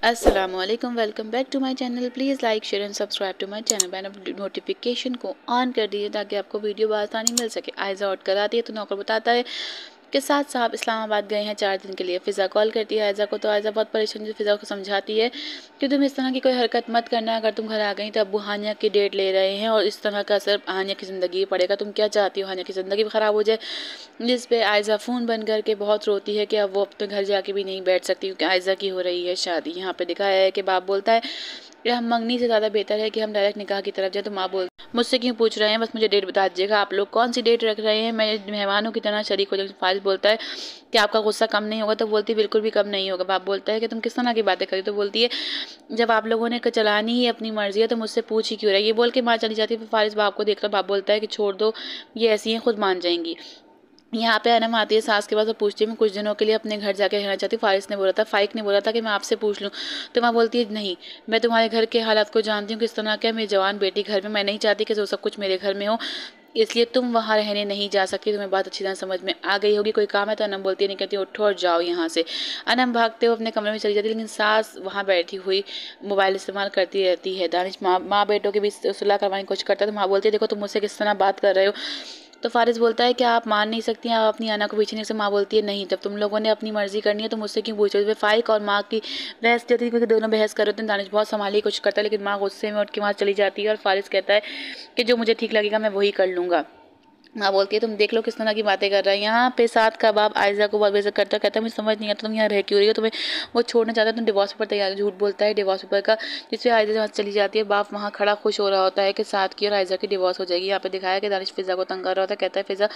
अस्सलामुअलैकुम, welcome back to my channel. Please like share and subscribe to my channel. मैंने notification को on कर दिए ताकि आपको वीडियो बआसानी मिल सके। आयज़ा आउट कराती है तो नौकर बताता है कि साथ साहब इस्लामाबाद गए हैं 4 दिन के लिए। फ़िज़ा कॉल करती है आयज़ा को, तो आयज़ा बहुत परेशान से फ़िज़ा को समझाती है कि तुम इस तरह की कोई हरकत मत करना। अगर तुम घर आ गई तो अब्बू हानिया की डेट ले रहे हैं और इस तरह का असर हानिया की ज़िंदगी पर पड़ेगा। तुम क्या चाहती हो हानिया की ज़िंदगी भी ख़राब हो जाए। जिस पे आयज़ा फ़ोन बंद करके बहुत रोती है कि अब वो अपने घर जाके भी नहीं बैठ सकती क्योंकि आयज़ा की हो रही है शादी। यहाँ पे दिखाया है कि बाप बोलता है कि हम मंगनी से ज़्यादा बेहतर है कि हम डायरेक्ट निकाह की तरफ जाए। तो माँ बोल मुझसे क्यों पूछ रहे हैं, बस मुझे डेट बता दीजिएगा। आप लोग कौन सी डेट रख रहे हैं, मैं मेहमानों की तरह शरीक हो जाऊँ। फारिस बोलता है कि आपका गुस्सा कम नहीं होगा। तो बोलती है बिल्कुल भी कम नहीं होगा। बाप बोलता है कि तुम किस तरह की बातें करी। तो बोलती है जब आप लोगों ने चलानी ही अपनी मर्जी है तो मुझसे पूछ ही क्यों रही। ये बोल के माँ चली जाती है। फिर फारिस बाप को देखकर बाप बोलता है कि छोड़ दो, ये ऐसी हैं, खुद मान जाएंगी। यहाँ पे अनम आती है सास के पास और पूछती है मैं कुछ दिनों के लिए अपने घर जाके रहना चाहती हूँ। फाइक ने बोला था कि मैं आपसे पूछ लूँ। तो माँ बोलती है नहीं, मैं तुम्हारे घर के हालात को जानती हूँ किस तरह क्या मेरी जवान बेटी घर में, मैं नहीं चाहती कि जो सब कुछ मेरे घर में हो, इसलिए तुम वहाँ रहने नहीं जा सकती। तुम्हें बात अच्छी तरह समझ में आ गई होगी। कोई काम है तो अनम बोलती है नहीं, कहती उठो और जाओ यहाँ से। अनम भागते हुए अपने कमरे में चली जाती है, लेकिन सास वहाँ बैठी हुई मोबाइल इस्तेमाल करती रहती है। दानिश माँ बेटों के बीच सुलह करवाने की कोशिश करता है। तो माँ बोलती है देखो तुम मुझसे किस तरह बात कर रहे हो। तो फारिस बोलता है कि आप मान नहीं सकती हैं, आप अपनी अना को पीछे नहीं से। माँ बोलती है नहीं, जब तुम लोगों ने अपनी मर्जी करनी है तो मुझसे क्यों पूछ रहे हो। फाइक और माँ की बहस जाती है क्योंकि दोनों बहस कर रहे होते हैं। दानिश बहुत संभालने की कोशिश करता है लेकिन माँ गुस्से में उठ के वहाँ चली जाती है और फारिस कहता है कि जो मुझे ठीक लगेगा मैं वही कर लूँगा। माँ बोलती है तुम देख लो किस तरह की बातें कर रहा है। यहाँ पे साथ का बाप आयज़ा को बहुत बेइज्जत करता, कहता है मुझे समझ नहीं आता तुम यहाँ रह क्यों रही हो, तुम्हें वो छोड़ना चाहता है, तुम डिवोर्स पेपर तैयार। झूठ बोलता है डिवोर्स पेपर का, जिससे आयज़ा वहाँ चली जाती है। बाप वहाँ खड़ा खुश हो रहा होता है कि साथ की और आयज़ा की डिवोर्स हो जाएगी। यहाँ पे दिखाया कि दानिश फ़िज़ा को तंग कर रहा होता है, कहता है फ़िज़ा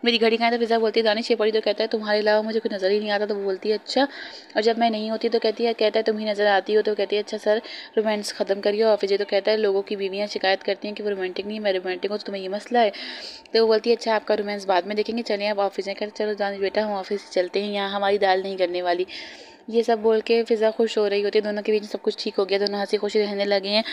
मेरी घड़ी कहाँ है। तो फ़िज़ा बोलती है दानिश ये पड़ी। तो कहता है तुम्हारे अलावा मुझे कोई नज़र ही नहीं आता। तो वो बोलती है अच्छा, और जब मैं नहीं होती तो कहता है तुम ही नज़र आती हो। तो कहती है अच्छा सर रोमांस ख़त्म करिए। और फिर तो कहता है लोगों की बीवियाँ शिकायत करती हैं कि वो रोमांटिक नहीं, मैं रोमांटिक हूँ, तो तुम्हें ये मसला है। तो वो बोलती है अच्छा आपका रोमांस बाद में देखेंगे, चलिए आप ऑफिस में। कहते चलो दानिश बेटा हम ऑफिस चलते हैं, यहाँ हमारी दाल नहीं करने वाली। ये सब बोल के फ़िज़ा खुश हो रही होती है। दोनों के बीच सब कुछ ठीक हो गया, दोनों हंसी खुशी रहने लगे हैं।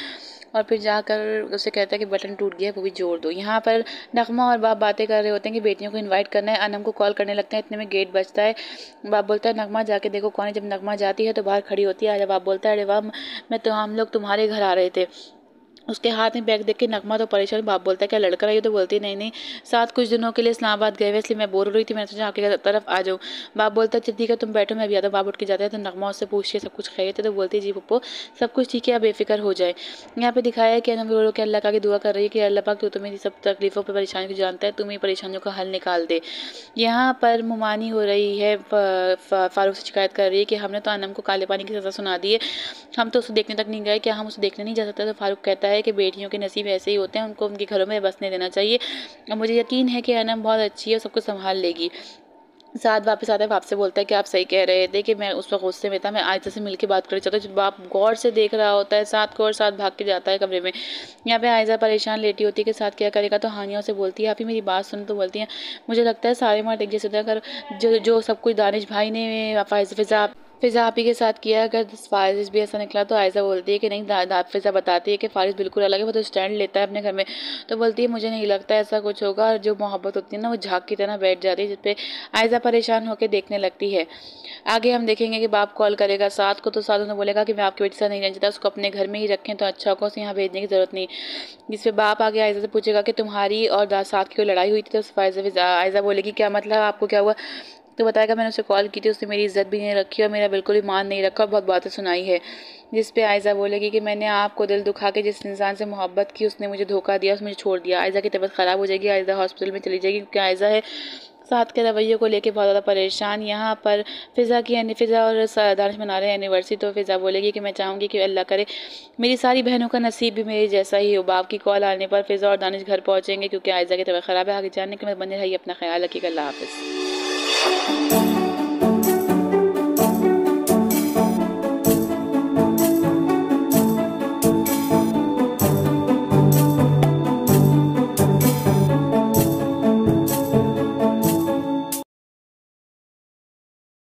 और फिर जाकर उसे कहता है कि बटन टूट गया है वो भी जोड़ दो। यहाँ पर नगमा और बाप बातें कर रहे होते हैं कि बेटियों को इनवाइट करना है। अनम को कॉल करने लगते हैं, इतने में गेट बजता है। बाप बोलता है नगमा जाके देखो कौन है। जब नगमा जाती है तो बाहर खड़ी होती है। जब बाप बोलता है अरे वाह, मैं तो हम लोग तुम्हारे घर आ रहे थे। उसके हाथ में बैग देख के नगमा तो परेशान। बाप बोलता है क्या लड़का रही हो। तो बोलती है नहीं नहीं, साथ कुछ दिनों के लिए इस्लामाबाद गए हुए इसलिए मैं बोर हो रही थी, मैं सोचा आपकी तरफ आ जाऊँ। बाप बोलता है चल ठीक है तुम बैठो मैं भी आता हूँ। बाप उठ के जाता है तो नगमा उससे पूछ के सब कुछ खैरियत है। तो बोलती है जी पप्पो सब कुछ ठीक है, आप बेफिक्र हो जाए। यहाँ पे दिखाया है कि अनम रो रो के अल्लाह का की दुआ कर रही है कि अल्लाह पाक तो मेरी सब तकलीफ़ों पर परेशानी को जानता है, तुम ही परेशानियों का हल निकाल दे। यहाँ पर मुमानी हो रही है, फारूक से शिकायत कर रही है कि हमने तो अनम को काले पानी की सज़ा सुना दी है, हम तो उसे देखने तक नहीं गए, क्या हम उसे देखने नहीं जा सकते। तो फारूक कहता है कि बेटियों के नसीब ऐसे ही होते हैं, उनको उनके घरों में बसने देना चाहिए। और मुझे यकीन है कि अनम बहुत अच्छी है, सब कुछ संभाल लेगी। साथ वापस आता है, बाप से बोलता है कि आप सही कह रहे थे कि मैं उस वक्त गुस्से में था, मैं आयशा से मिलकर बात करना चाहता हूँ। बाप गौर से देख रहा होता है साथ को और साथ भाग के जाता है कमरे में। यहाँ पे आयशा परेशान लेटी होती है कि साथ क्या करेगा। तो हानिया से बोलती है आप ही मेरी बात सुनो। तो बोलती है मुझे लगता है सारे मर्द एक जैसे होते हैं, अगर जो सब कुछ दानिश भाई ने फ़िज़ा आप ही के साथ किया, अगर फारिस भी ऐसा निकला। तो आयशा बोलती है कि नहीं, फ़िज़ा बताती है कि फारिस बिल्कुल अलग है, वो तो स्टैंड लेता है अपने घर में। तो बोलती है मुझे नहीं लगता ऐसा कुछ होगा। और जो मोहब्बत होती है ना वो झाग की तरह बैठ जाती है, जिस पे आयशा परेशान होकर देखने लगती है। आगे हम देखेंगे कि बाप कॉल करेगा साथ को, तो साथ उन्हें बोलेगा कि मैं आपकी बेटी से नहीं रहना चाहता, उसको अपने घर में ही रखें तो अच्छा होगा, उसे यहाँ भेजने की ज़रूरत नहीं। जिस पे बाप आगे आयशा से पूछेगा कि तुम्हारी और साथ की कोई लड़ाई हुई थी। तो आयशा बोलेगी क्या मतलब, आपको क्या हुआ। तो बताएगा मैंने उसे कॉल की थी, उसने मेरी इज्जत भी नहीं रखी और मेरा बिल्कुल भी मान नहीं रखा, बहुत बातें सुनाई है। जिस पे आयशा बोलेगी कि मैंने आपको दिल दुखा के जिस इंसान से मोहब्बत की उसने मुझे धोखा दिया, उसने मुझे छोड़ दिया। आयशा की तबीयत ख़राब हो जाएगी, आयशा हॉस्पिटल में चली जाएगी क्योंकि आयशा है साथ के रवैये को लेके बहुत ज़्यादा परेशान। यहाँ पर फ़िज़ा और दानिश मना रहे हैं एनिवर्सरी। तो फ़िज़ा बोलेगी कि मैं चाहूँगी कि अल्लाह करे मेरी सारी बहनों का नसीब भी मेरे जैसा ही हो। बाप की कॉल आने पर फ़िज़ा और दानिश घर पहुँचेंगे क्योंकि आयशा की तबीयत ख़राब है। आगे जानने के बाद बने रहिए, अपना ख्याल रखिएगा, अल्लाह हाफ़िज़।